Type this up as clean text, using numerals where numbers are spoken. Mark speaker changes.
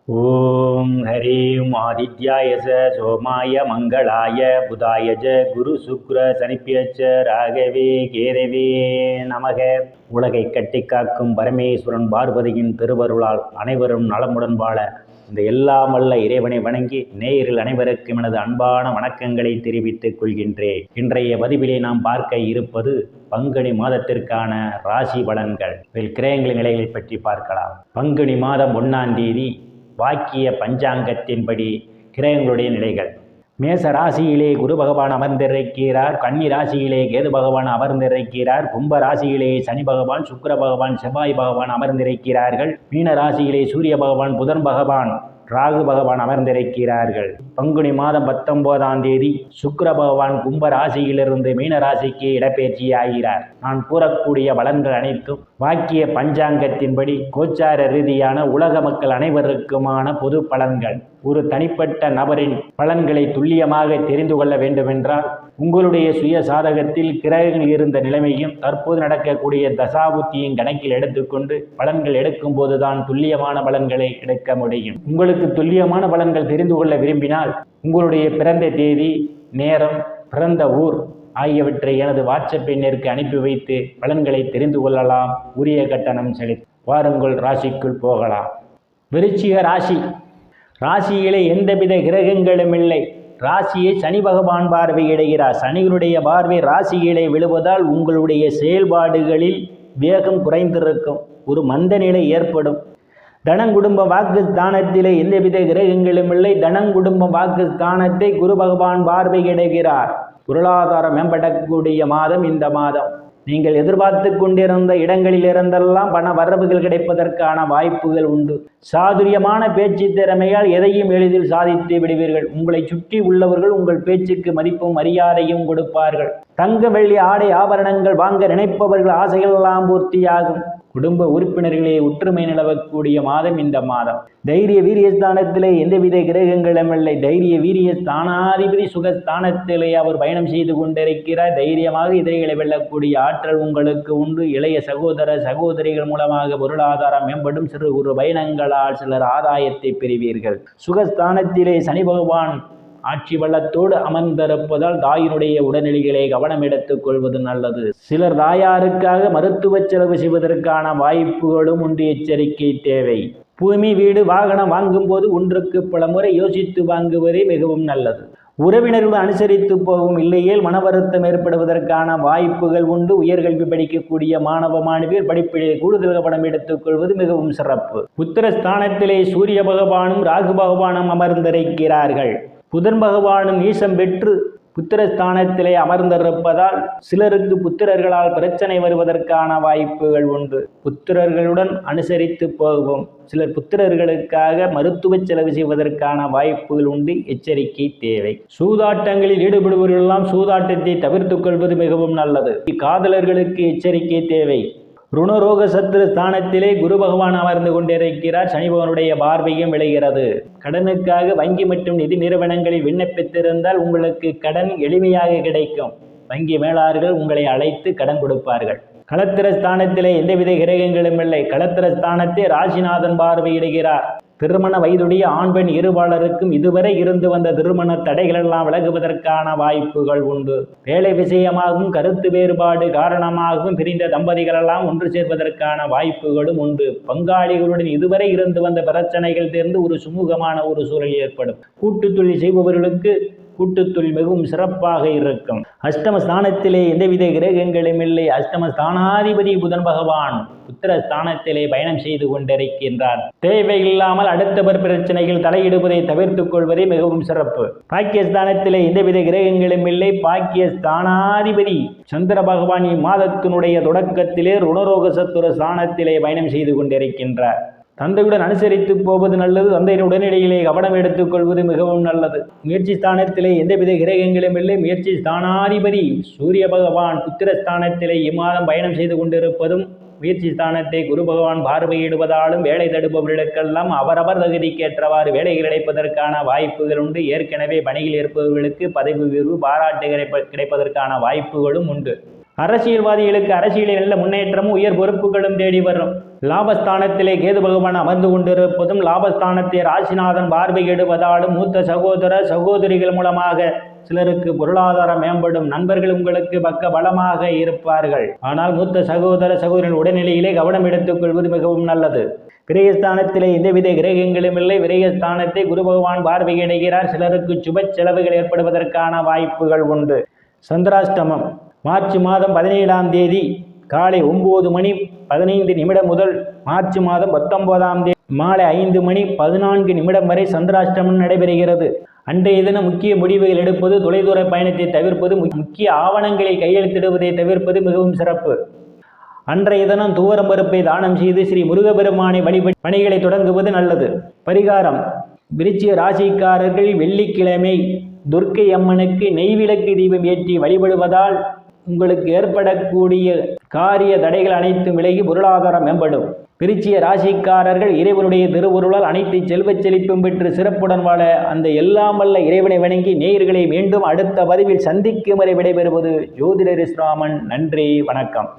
Speaker 1: ஓம் ஹரீம் ஆதித்யாய சோமாய மங்களாய புதாயஜ குரு சுக்ர சனிப்பியச்ச ராகவே கேரவே நமக. உலகை கட்டி காக்கும் பரமேஸ்வரன் பார்வதியின் திருவருளால் அனைவரும் நலமுடன் வாழ இந்த எல்லாம் வல்ல இறைவனை வணங்கி நேயரில் அனைவருக்கும் எனது அன்பான வணக்கங்களை தெரிவித்துக் கொள்கின்றேன். இன்றைய பதிவிலே நாம் பார்க்க இருப்பது பங்குனி மாதத்திற்கான ராசி பலன்கள். இதில் கிரகங்களின் நிலைகளை பற்றி பார்க்கலாம். பங்குனி மாதம் 1ஆம் தேதி வாக்கிய பஞ்சாங்கத்தின்படி கிரகங்களுடைய நிலைகள். மேச ராசியிலே குரு பகவான் அமர்ந்திருக்கிறார். கன்னி ராசியிலே கேது பகவான் அமர்ந்திருக்கிறார். கும்ப ராசியிலே சனி பகவான், சுக்கிர பகவான், செவ்வாய் பகவான் அமர்ந்திருக்கிறார்கள். மீன ராசியிலே சூரிய பகவான், புதன் பகவான், ராகு பகவான் அமர்ந்திருக்கிறார்கள். பங்குனி மாதம் 19ஆம் தேதி சுக்கிர பகவான் கும்ப ராசியிலிருந்து மீன ராசிக்கு இடப்பெயர்ச்சி ஆகிறார். நான் கூறக்கூடிய பலன்கள் அனைத்தும் வாக்கிய பஞ்சாங்கத்தின்படி கோச்சார ரீதியான உலக மக்கள் அனைவருக்குமான பொது பலன்கள். ஒரு தனிப்பட்ட நபரின் பலன்களை துல்லியமாக தெரிந்து கொள்ள வேண்டுமென்றால் உங்களுடைய சுய சாதகத்தில் கிரகங்கள் இருந்த நிலைமையும் தற்போது நடக்கக்கூடிய தசாபுத்தியும் கணக்கில் எடுத்துக்கொண்டு பலன்கள் எடுக்கும் போதுதான் துல்லியமான பலன்களை எடுக்க முடியும். உங்களுக்கு துல்லியமான பலன்கள் தெரிந்து கொள்ள விரும்பினால் உங்களுடைய பிறந்த தேதி, நேரம், பிறந்த ஊர் ஆகியவற்றை எனது வாட்ஸ்அப் எண்ணிற்கு அனுப்பி வைத்து பலன்களை தெரிந்து கொள்ளலாம். உரிய கட்டணம் செலுத்தி வாருங்கள் ராசிக்குள் போகலாம். விருச்சிக ராசி. ராசியிலே எந்தவித கிரகங்களும் இல்லை. ராசியை சனி பகவான் பார்வையிடுகிறார். சனியினுடைய பார்வை ராசியிலே விழுவதால் உங்களுடைய செயல்பாடுகளில் வேகம் குறைந்திருக்கும். ஒரு மந்த நிலை ஏற்படும். தனங்குடும்ப வாக்கு ஸ்தானத்திலே எந்தவித கிரகங்களும் இல்லை. தனங்குடும்ப வாக்கு ஸ்தானத்தை குரு பகவான் பார்வையிடுகிறார். பொருளாதாரம் மேம்படக்கூடிய மாதம் இந்த மாதம். நீங்கள் எதிர்பார்த்து கொண்டிருந்த இடங்களில் இருந்தெல்லாம் பண வரவுகள் கிடைப்பதற்கான வாய்ப்புகள் உண்டு. சாதுரியமான பேச்சு திறமையால் எதையும் எளிதில் சாதித்து விடுவீர்கள். உங்களை சுற்றி உள்ளவர்கள் உங்கள் பேச்சுக்கு மதிப்பும் மரியாதையும் கொடுப்பார்கள். தங்க வெள்ளி ஆடை ஆபரணங்கள் வாங்க நினைப்பவர்கள் ஆசைகளெல்லாம் பூர்த்தியாகும். குடும்ப உறுப்பினர்களே ஒற்றுமை நிலவக்கூடிய மாதம் இந்த மாதம். தைரிய வீரியஸ்தானத்திலே எந்தவித கிரகங்களும் இல்லை. தைரிய வீரிய ஸ்தானாதிபதி சுகஸ்தானத்திலே அவர் பயணம் செய்து கொண்டிருக்கிறார். தைரியமாக எதிரிகளை வெல்லக்கூடிய ஆற்றல் உங்களுக்கு உண்டு. இளைய சகோதர சகோதரிகள் மூலமாக பொருளாதாரம் மேம்படும். சிறு குறு பயணங்களால் சிலர் ஆதாயத்தை பெறுவீர்கள். சுகஸ்தானத்திலே சனி பகவான் ஆட்சி வல்லத்தோடு அமர்ந்திருப்பதால் தாயினுடைய உடல்நிலைகளை கவனம் எடுத்துக் கொள்வது நல்லது. சிலர் தாயாருக்காக மருத்துவ செலவு செய்வதற்கான வாய்ப்புகளும் உண்டு. எச்சரிக்கை தேவை. பூமி, வீடு, வாகனம் வாங்கும் போது ஒன்றுக்கு பல முறை யோசித்து வாங்குவதே மிகவும் நல்லது. உறவினர்களுடன் அனுசரித்து போகும். இல்லையேல் மன வருத்தம் ஏற்படுவதற்கான வாய்ப்புகள் உண்டு. உயர்கல்வி படிக்கக்கூடிய மாணவ மாணவியர் படிப்பிலே கூடுதல் கவனம் எடுத்துக் கொள்வது மிகவும் சிறப்பு. புத்திரஸ்தானத்திலே சூரிய பகவானும் ராகு பகவானும் அமர்ந்திருக்கிறார்கள். புதன் பகவானும் நீசம் பெற்று புத்திரஸ்தானத்திலே அமர்ந்திருப்பதால் சிலருக்கு புத்திரர்களால் பிரச்சனை வருவதற்கான வாய்ப்புகள் உண்டு. புத்திரர்களுடன் அனுசரித்து போகும். சிலர் புத்திரர்களுக்காக மருத்துவ செலவு செய்வதற்கான வாய்ப்புகள் உண்டு. எச்சரிக்கை தேவை. சூதாட்டங்களில் ஈடுபடுபவர்களெல்லாம் சூதாட்டத்தை தவிர்த்துக் கொள்வது மிகவும் நல்லது. காதலர்களுக்கு எச்சரிக்கை தேவை. ருணரோக சத்துரு ஸ்தானத்திலே குரு பகவான் அமர்ந்து கொண்டிருக்கிறார். சனி பகவானுடைய பார்வையும் விளைகிறது. கடனுக்காக வங்கி மற்றும் நிதி நிறுவனங்களில் விண்ணப்பித்திருந்தால் உங்களுக்கு கடன் எளிமையாக கிடைக்கும். வங்கி மேலாளர்கள் உங்களை அழைத்து கடன் கொடுப்பார்கள். களத்திர ஸ்தானத்திலே எந்தவித கிரகங்களும் இல்லை. களத்திர ஸ்தானத்தை ராசிநாதன் பார்வையிடுகிறார். திருமண வயதுடைய ஆண் பெண் இருபாலருக்கும் இதுவரை இருந்து வந்த திருமண தடைகள் எல்லாம் விலகுவதற்கான வாய்ப்புகள் உண்டு. வேலை விஷயமாகவும் கருத்து வேறுபாடு காரணமாகவும் பிரிந்த தம்பதிகள் எல்லாம் ஒன்று சேர்வதற்கான வாய்ப்புகளும் உண்டு. பங்காளிகளுடன் இதுவரை இருந்து வந்த பிரச்சனைகள் தீர்ந்து ஒரு சுமூகமான ஒரு சூழல் ஏற்படும். கூட்டு தொழில் செய்பவர்களுக்கு கூட்டுத்தொழில் மிகவும் சிறப்பாக இருக்கும். அஷ்டமஸ்தானத்திலே எந்தவித கிரகங்களும் இல்லை. அஷ்டமஸ்தானாதிபதி புதன் பகவான் புத்திரஸ்தானத்திலே பயணம் செய்து கொண்டிருக்கின்றார். தேவையில்லாமல் அடுத்தவர் பிரச்சனைகள் தலையிடுவதை தவிர்த்துக் கொள்வதே மிகவும் சிறப்பு. பாக்கியஸ்தானத்திலே எந்தவித கிரகங்களும் இல்லை. பாக்கியஸ்தானாதிபதி சந்திர பகவான் இம்மாதத்தினுடைய தொடக்கத்திலே ருணரோக சத்துரு ஸ்தானத்திலே பயணம் செய்து கொண்டிருக்கின்றார். தந்தையுடன் அனுசரித்து போவது நல்லது. தந்தையின் உடல்நிலையிலே கவனம் எடுத்துக் கொள்வது மிகவும் நல்லது. முயற்சி ஸ்தானத்திலே எந்தவித கிரகங்களும் இல்லை. முயற்சி ஸ்தானாதிபதி சூரிய பகவான் புத்திரஸ்தானத்திலே இம்மாதம் பயணம் செய்து கொண்டிருப்பதும் முயற்சி ஸ்தானத்தை குரு பகவான் பார்வையிடுவதாலும் வேலை தடுப்பவர்களுக்கெல்லாம் அவரவர் தகுதிக்கேற்றவாறு வேலைகள் கிடைப்பதற்கான வாய்ப்புகள் உண்டு. ஏற்கனவே பணியில் இருப்பவர்களுக்கு பதவி உயர்வு, பாராட்டு கிடைப்பதற்கான வாய்ப்புகளும் உண்டு. அரசியல்வாதிகளுக்கு அரசியலில் நல்ல முன்னேற்றமும் உயர் பொறுப்புகளும் தேடி வரும். லாபஸ்தானத்திலே கேது பகவான் அமர்ந்து கொண்டிருப்பதும் லாபஸ்தானத்தை ராசிநாதன் பார்வையிடுவதாலும் மூத்த சகோதர சகோதரிகள் மூலமாக சிலருக்கு பொருளாதாரம் மேம்படும். நண்பர்கள் உங்களுக்கு பக்க பலமாக இருப்பார்கள். ஆனால் மூத்த சகோதர சகோதரின் உடல்நிலையிலே கவனம் எடுத்துக் கொள்வது மிகவும் நல்லது. விரயஸ்தானத்திலே எந்தவித கிரகங்களும் இல்லை. விரயஸ்தானத்தை குரு பகவான் பார்வையிடுகிறார். சிலருக்கு சுப செலவுகள் ஏற்படுவதற்கான வாய்ப்புகள் உண்டு. சந்திராஷ்டமம் மார்ச் மாதம் 17ஆம் தேதி காலை 9:15 முதல் மார்ச் மாதம் 19ஆம் தேதி மாலை 5:14 வரை சந்திராஷ்டமம் நடைபெறுகிறது. அன்றைய தினம் முக்கிய முடிவுகள் எடுப்பது, தொலைதூர பயணத்தை தவிர்ப்பது, முக்கிய ஆவணங்களை கையெழுத்திடுவதை தவிர்ப்பது மிகவும் சிறப்பு. அன்றைய தினம் துவரம் பருப்பை தானம் செய்து ஸ்ரீ முருகபெருமானை வழிபடி பணிகளை தொடங்குவது நல்லது. பரிகாரம்: விருச்சிக ராசிக்காரர்கள் வெள்ளிக்கிழமை துர்க்கை அம்மனுக்கு நெய்விளக்கு தீபம் ஏற்றி வழிபடுவதால் உங்களுக்கு ஏற்படக்கூடிய காரிய தடைகள் அனைத்தும் விலகி பொருளாதாரம் மேம்படும். விருச்சிக ராசிக்காரர்கள் இறைவனுடைய திருவருளால் அனைத்து செல்வச் செழிப்பும் பெற்று சிறப்புடன் வாழ அந்த எல்லாம் வல்ல இறைவனை வணங்கி நேயர்களை மீண்டும் அடுத்த பதிவில் சந்திக்கும் வரை விடைபெறுவது ஜோதிடர் ராமன். நன்றி, வணக்கம்.